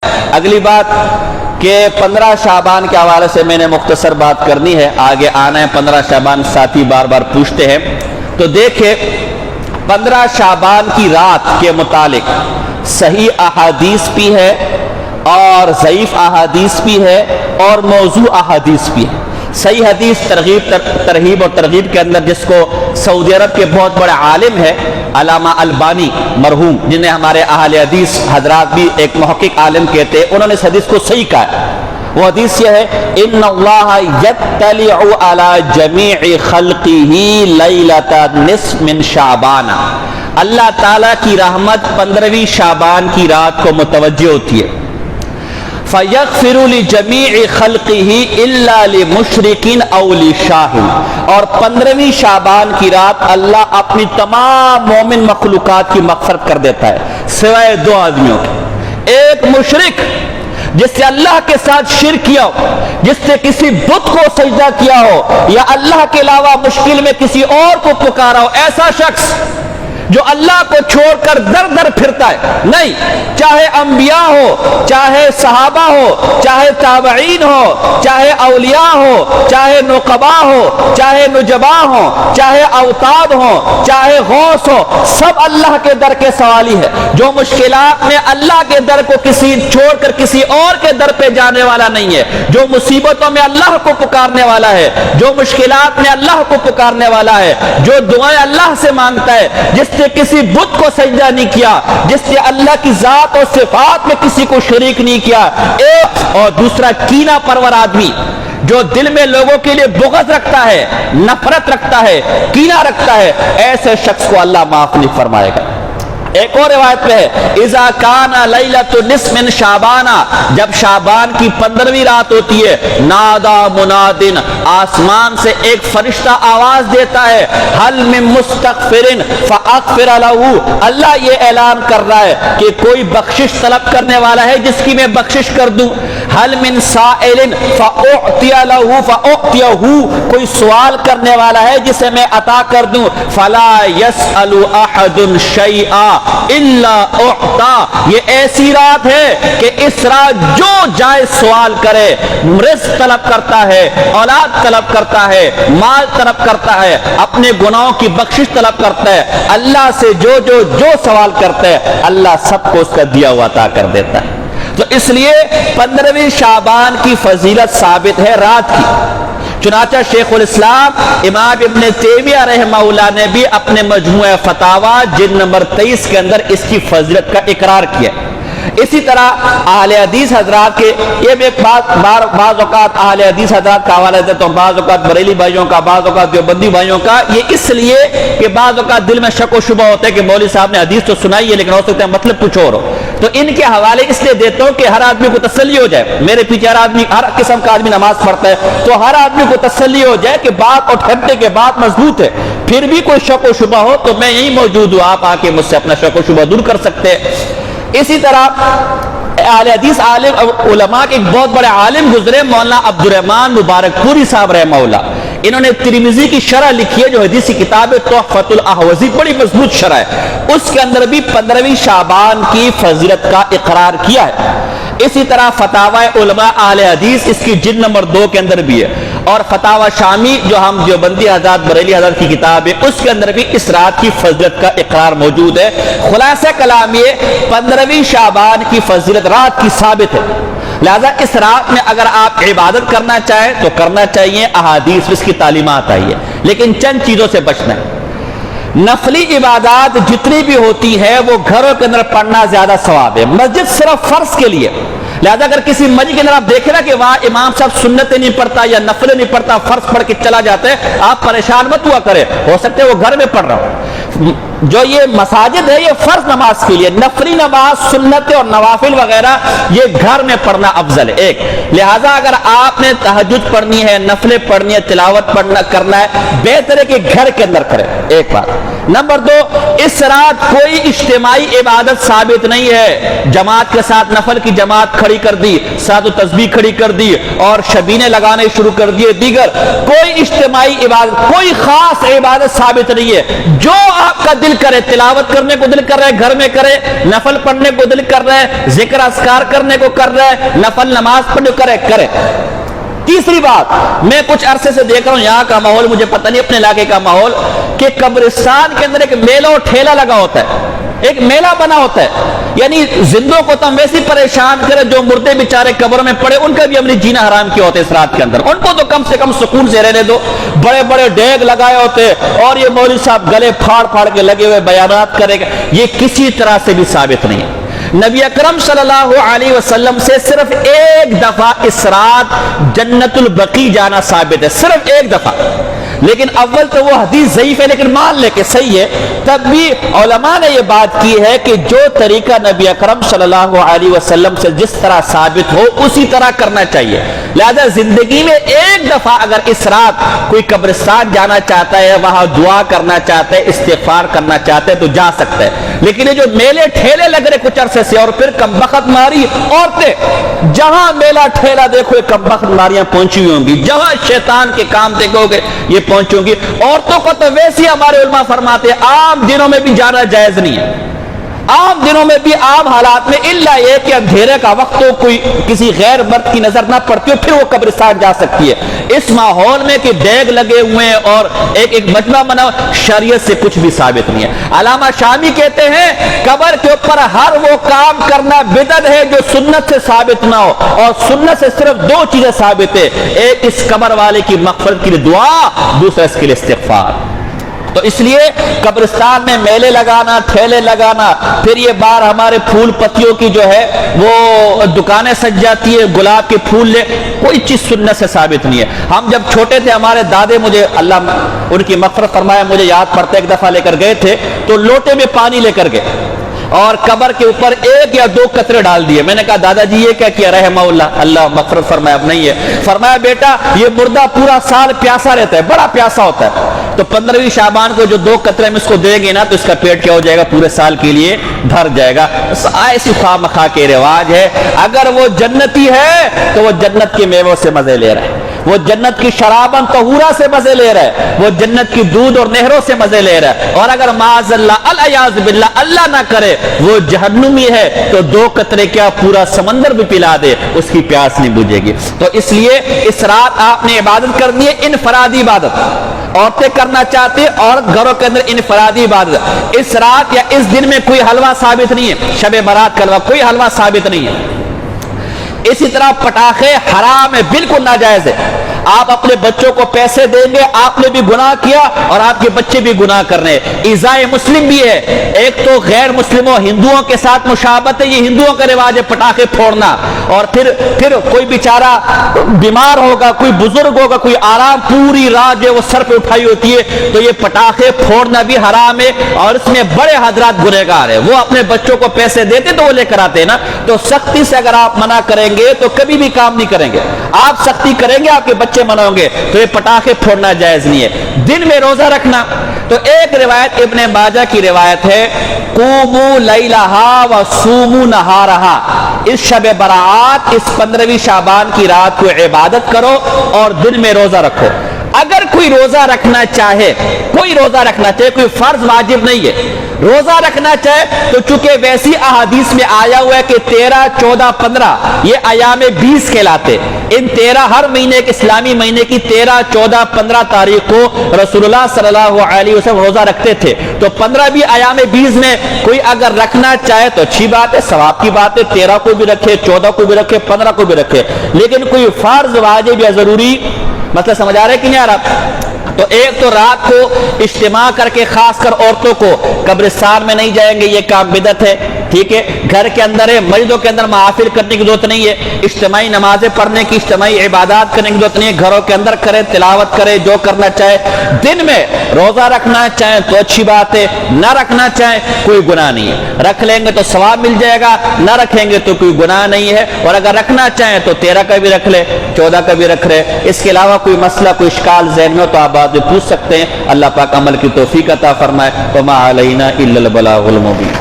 اگلی بات کہ 15 شعبان کے حوالے سے میں نے مختصر بات کرنی ہے، آگے آنا ہے 15 شعبان، ساتھی بار بار پوچھتے ہیں۔ تو دیکھیں 15 شعبان کی رات کے متعلق صحیح احادیث بھی ہے اور ضعیف احادیث بھی ہے اور موضوع احادیث بھی ہے۔ صحیح حدیث ترغیب اور ترغیب کے اندر، جس کو سعودی عرب کے بہت بڑے عالم ہے علامہ البانی مرحوم، جنہیں ہمارے اہل حدیث حضرات بھی ایک محقق عالم کہتے ہیں، انہوں نے اس حدیث کو صحیح کہا ہے۔ وہ حدیث یہ ہے، ان اللہ یطلع علی جمیع خلقہ لیلۃ نصف من شعبان، اللہ تعالیٰ کی رحمت 15ویں شعبان کی رات کو متوجہ ہوتی ہے۔ فَيَغْفِرُ لِجَمِيعِ خَلْقِهِ إِلَّا لِمُشْرِكٍ أَوْ لِشَاهٍ، اور 15ویں شعبان کی رات اللہ اپنی تمام مومن مخلوقات کی مغفرت کر دیتا ہے سوائے دو آدمیوں کے، ایک مشرک جس سے اللہ کے ساتھ شرک کیا ہو، جس سے کسی بت کو سجدہ کیا ہو یا اللہ کے علاوہ مشکل میں کسی اور کو پکارا ہو، ایسا شخص جو اللہ کو چھوڑ کر در در پھرتا ہے، نہیں، چاہے انبیاء ہو، چاہے صحابہ ہو، چاہے تابعین ہو، چاہے اولیاء ہو، چاہے نقبا ہو، چاہے نجبا ہو، چاہے اوتاد ہو، چاہے غوث ہو، سب اللہ کے در کے سوالی ہے۔ جو مشکلات میں اللہ کے در کو کسی چھوڑ کر کسی اور کے در پہ جانے والا نہیں ہے، جو مصیبتوں میں اللہ کو پکارنے والا ہے، جو مشکلات میں اللہ کو پکارنے والا ہے، جو دعائیں اللہ سے مانگتا ہے، جس نے کسی بت کو سجدہ نہیں کیا، جس نے اللہ کی ذات اور صفات میں کسی کو شریک نہیں کیا، ایک اور دوسرا کینہ پرور آدمی جو دل میں لوگوں کے لیے بغض رکھتا ہے، نفرت رکھتا ہے، کینہ رکھتا ہے، ایسے شخص کو اللہ معاف نہیں فرمائے گا۔ ایک اور روایت میں ہے، اذا کان لیلۃ نصف من شعبان، جب شعبان کی 15ویں رات ہوتی ہے، نادا منادن، آسمان سے ایک فرشتہ آواز دیتا ہے، حل من مستغفر فاغفر له، اللہ یہ اعلان کر رہا ہے کہ کوئی بخشش طلب کرنے والا ہے جس کی میں بخشش کر دوں، حل من سائل فاعطی له فاعطیه، کوئی سوال کرنے والا ہے جسے میں عطا کر دوں، فلا يسأل احد شیئا الا اعطا، یہ ایسی رات ہے کہ اس رات جو جائے سوال کرے، رزق طلب کرتا ہے، اولاد طلب کرتا ہے، مال طلب کرتا ہے، اپنے گناہوں کی بخشش طلب کرتا ہے، اللہ سے جو سوال کرتا ہے اللہ سب کو اس کا دیا ہوا عطا کر دیتا ہے۔ تو اس لیے 15ویں شعبان کی فضیلت ثابت ہے رات کی، چنانچہ شیخ الاسلام امام ابن تیمیہ رحمہ اللہ نے بھی اپنے مجموعہ فتاوی جلد نمبر 23 کے اندر اس کی فضیلت کا اقرار کیا۔ اسی طرح اہل حدیث حضرات کے، یہ بھی ایک بعض اوقات اہل حدیث حضرات کا حوالہ دیتا ہوں، بعض اوقات بریلی بھائیوں کا، بعض اوقات دیوبندی بھائیوں کا، یہ اس لیے کہ بعض اوقات دل میں شک و شبہ ہوتا ہے کہ مولوی صاحب نے حدیث تو سنائی ہے لیکن ہو سکتا ہے مطلب کچھ اور ہو، تو ان کے حوالے اس لیے دیتا ہوں کہ ہر آدمی کو تسلی ہو جائے، میرے پیچھے ہر قسم کا آدمی نماز پڑھتا ہے تو ہر آدمی کو تسلی ہو جائے کہ بات اور ٹھنڈے کے بات مضبوط ہے، پھر بھی کوئی شک و شبہ ہو تو میں یہیں موجود ہوں، آپ آ کے مجھ سے اپنا شک و شبہ دور کر سکتے ہیں۔ اسی طرح اہل حدیث عالم علماء کے ایک بہت بڑے عالم گزرے، مولانا عبد الرحمن مبارک پوری صاحب رحمہ اللہ، انہوں نے ترمذی کی شرح لکھی ہے جو حدیثی کتاب تحفۃ الاحوذی، بڑی مضبوط شرح ہے، اس کے اندر بھی 15ویں شعبان کی فضیلت کا اقرار کیا ہے۔ اسی طرح فتاوی علماء اہل حدیث اس کی جلد نمبر 2 کے اندر بھی ہے، اور فتاوی شامی جو ہم دیوبندی حضرات بریلی حضرات کی کتاب ہے اس کے اندر بھی اس رات کی فضیلت کا اقرار موجود ہے۔ خلاصہ کلام یہ 15ویں شعبان کی فضیلت رات کی ثابت ہے، لہذا اس رات میں اگر آپ عبادت کرنا چاہیں تو کرنا چاہیے، احادیث میں اس کی تعلیمات آئی ہے، لیکن چند چیزوں سے بچنا ہے۔ نفلی عبادات جتنی بھی ہوتی ہیں وہ گھروں کے اندر پڑھنا زیادہ ثواب ہے، مسجد صرف فرض کے لیے، لہذا اگر کسی مسجد کے اندر آپ دیکھیں نا کہ وہاں امام صاحب سنتیں نہیں پڑھتا یا نفلیں نہیں پڑھتا، فرض پڑھ کے چلا جاتا ہے، آپ پریشان مت ہوا کرے، ہو سکتا ہے وہ گھر میں پڑھ رہا ہو۔ جو یہ مساجد ہے یہ فرض نماز کے لیے، نفلی نماز، سنتیں اور نوافل وغیرہ یہ گھر میں پڑھنا افضل ہے ایک، لہذا اگر آپ نے تہجد پڑھنی ہے، نفلیں پڑھنی ہے، تلاوت کرنا ہے، بہتر ہے کہ گھر کے اندر کرے، ایک بات۔ نمبر 2، اس رات کوئی اجتماعی عبادت ثابت نہیں ہے، جماعت کے ساتھ نفل کی جماعت کھڑی کر دی، ساتھ و تسبیح کھڑی کر دی اور شبینے لگانے شروع کر دیے، دیگر کوئی اجتماعی عبادت، کوئی خاص عبادت ثابت نہیں ہے۔ جو آپ کا دل کرے تلاوت کرنے کو دل کر رہا ہے گھر میں کرے, نفل پڑھنے کو دل کر رہا ہے, ذکر اذکار کرنے کو کر رہا ہے, نفل نماز پڑھنے کو کرے. تیسری بات, میں کچھ عرصے سے دیکھ رہا ہوں یہاں کا ماحول, مجھے پتہ نہیں اپنے علاقے کا ماحول, کہ قبرستان کے اندر ایک میلہ اور ٹھیلا لگا ہوتا ہے, ایک میلہ بنا ہوتا ہے. یعنی زندوں کو تو ہم ویسے پریشان کریں, جو مردے بیچارے قبر میں پڑے ان کا بھی ہم نے جینا حرام کیا ہوتا ہے اس رات کے اندر, ان کو تو کم سے کم سکون سے رہنے دو. بڑے بڑے ڈیگ لگائے ہوتے اور یہ مولوی صاحب گلے پھاڑ پھاڑ کے لگے ہوئے بیانات کرے گا, یہ کسی طرح سے بھی ثابت نہیں ہے. نبی اکرم صلی اللہ علیہ وسلم سے صرف ایک دفعہ اس رات جنت البقیع جانا ثابت ہے, صرف ایک دفعہ. لیکن اول تو وہ حدیث ضعیف ہے, لیکن مان لے کے صحیح ہے. تب بھی علماء نے یہ بات کی ہے کہ جو طریقہ نبی اکرم صلی اللہ علیہ وسلم سے جس طرح ثابت ہو اسی طرح کرنا چاہیے. لہذا زندگی میں ایک دفعہ اگر اس رات کوئی قبرستان جانا چاہتا ہے, وہاں دعا کرنا چاہتا ہے, استغفار کرنا چاہتا ہے تو جا سکتا ہے. لیکن یہ جو میلے ٹھیلے لگ رہے کچھ عرصے سے, اور پھر کمبخت ماری عورتیں, جہاں میلہ ٹھیلا دیکھو یہ کمبخت ماریاں پہنچی ہوئی ہوں گی, جہاں شیطان کے کام دیکھو گے یہ پہنچوں گی. عورتوں کو تو ویسے ہمارے علماء فرماتے ہیں عام دنوں میں بھی جانا جائز نہیں ہے, عام دنوں میں بھی عام حالات میں, الا یہ کہ اندھیرے کا وقت ہو, کوئی کسی غیر مرد کی نظر نہ پڑتی ہو, پھر وہ قبرستان جا سکتی ہے. اس ماحول میں کہ ڈیگ لگے ہوئے ہیں اور ایک مجمع بنا, شریعت سے کچھ بھی ثابت نہیں ہے. علامہ شامی کہتے ہیں قبر کے اوپر ہر وہ کام کرنا بدعت ہے جو سنت سے ثابت نہ ہو, اور سنت سے صرف دو چیزیں ثابت ہے, ایک اس قبر والے کی مغفرت کے لیے دعا, دوسرا اس کے لیے استغفار. تو اس لیے قبرستان میں میلے لگانا, ٹھیلے لگانا, پھر یہ بار ہمارے پھول پتیوں کی جو ہے وہ دکانیں سج جاتی ہے, گلاب کے پھول لے, کوئی چیز سنت سے ثابت نہیں ہے. ہم جب چھوٹے تھے ہمارے دادے, مجھے اللہ ان کی مغفرت فرمایا, مجھے یاد پڑتا ہے ایک دفعہ لے کر گئے تھے تو لوٹے میں پانی لے کر گئے اور قبر کے اوپر ایک یا دو قطرے ڈال دیے. میں نے کہا دادا جی یہ کیا کیا؟ رحمہ اللہ, اللہ مغفرت فرمایا. اب نہیں ہے. فرمایا بیٹا یہ مردہ پورا سال پیاسا رہتا ہے, بڑا پیاسا ہوتا ہے, تو 15ویں شعبان کو جو دو قطرے ہم اس کو دیں گے نا تو اس کا پیٹ کیا ہو جائے گا, پورے سال کے لیے بھر جائے گا. ایسی خواہ مخواہ کے رواج ہے. اگر وہ جنتی ہے تو وہ جنت کے میووں سے مزے لے رہا ہے, وہ جنت کی شرابن طہورا سے مزے لے رہا ہے, وہ جنت کی دودھ اور نہروں سے مزے لے رہا ہے. اور اگر معاذ اللہ العیاذ باللہ اللہ نہ کرے وہ جہنمی ہے تو دو قطرے کیا پورا سمندر بھی پلا دے اس کی پیاس نہیں بجھے گی. تو اس لیے اس رات آپ نے عبادت کرنی ہے, انفرادی عبادت. عورتیں کرنا چاہتے اور گھروں کے اندر انفرادی عبادت. اس رات یا اس دن میں کوئی حلوہ ثابت نہیں ہے, شب برات کا حلوہ کوئی حلوہ ثابت نہیں ہے. اسی طرح پٹاخے حرام ہے, بالکل ناجائز ہے. آپ اپنے بچوں کو پیسے دیں گے, آپ نے بھی گناہ کیا اور آپ کے بچے بھی گناہ کر رہے ہیں. ایذائے مسلم بھی ہے. ایک تو غیر مسلموں ہندوؤں کے ساتھ مشابہت ہے, یہ ہندوؤں کا رواج ہے پٹاخے پھوڑنا. اور پھر کوئی بیچارہ بیمار ہوگا, کوئی بزرگ ہوگا, کوئی آرام, پوری رات جو وہ سر پہ اٹھائی ہوتی ہے, تو یہ پٹاخے پھوڑنا بھی حرام ہے. اور اس میں بڑے حضرات گنہگار ہیں, وہ اپنے بچوں کو پیسے دیتے تو وہ لے کر آتے ہیں نا. تو سختی سے اگر آپ منع کریں گے تو کبھی بھی کام نہیں کریں گے. آپ سختی کریں گے آپ کے بچے مناؤ گے, تو یہ پٹاخے پھوڑنا جائز نہیں ہے. دن میں روزہ رکھنا, تو ایک روایت ابن ماجہ کی روایت ہے, قوموا لیلہا وصوموا نہارہا, اس شب برات اس 15ویں شعبان کی رات کو عبادت کرو اور دن میں روزہ رکھو. اگر کوئی روزہ رکھنا چاہے, کوئی روزہ رکھنا چاہے, کوئی فرض واجب نہیں ہے, روزہ رکھنا چاہے تو چونکہ ویسی احادیث میں آیا ہوا ہے کہ 13, 14, 15 یہ ایام 20 کہلاتے. ان 13 ہر مہینے کے اسلامی مہینے کی 13, 14, 15 تاریخ کو رسول اللہ صلی اللہ علیہ وسلم روزہ رکھتے تھے. تو 15 بھی ایام 20 میں کوئی اگر رکھنا چاہے تو اچھی بات ہے, ثواب کی بات ہے. 13 کو بھی رکھے, 14 کو بھی رکھے, 15 کو بھی رکھے. لیکن کوئی فرض واجب یا ضروری مطلب سمجھ آ رہا ہے کہ نہیں آ رہا؟ تو ایک تو رات کو اجتماع کر کے, خاص کر عورتوں کو قبرستان میں نہیں جائیں گے, یہ کام بدعت ہے. ٹھیک ہے, گھر کے اندر ہے, مسجدوں کے اندر محافل کرنے کی ضرورت نہیں ہے, اجتماعی نمازیں پڑھنے کی, اجتماعی عبادات کرنے کی ضرورت نہیں ہے. گھروں کے اندر کرے, تلاوت کرے, جو کرنا چاہے. دن میں روزہ رکھنا چاہیں تو اچھی بات ہے, نہ رکھنا چاہیں کوئی گناہ نہیں ہے. رکھ لیں گے تو ثواب مل جائے گا, نہ رکھیں گے تو کوئی گناہ نہیں ہے. اور اگر رکھنا چاہیں تو 13 کا بھی رکھ لے, 14 کا بھی رکھ لے. اس کے علاوہ کوئی مسئلہ, کوئی اشکال ذہن میں ہو تو آپ بعد میں پوچھ سکتے ہیں. اللہ پاک عمل کی توفیق عطا فرمائے. وما علینا الا البلاغ المبین.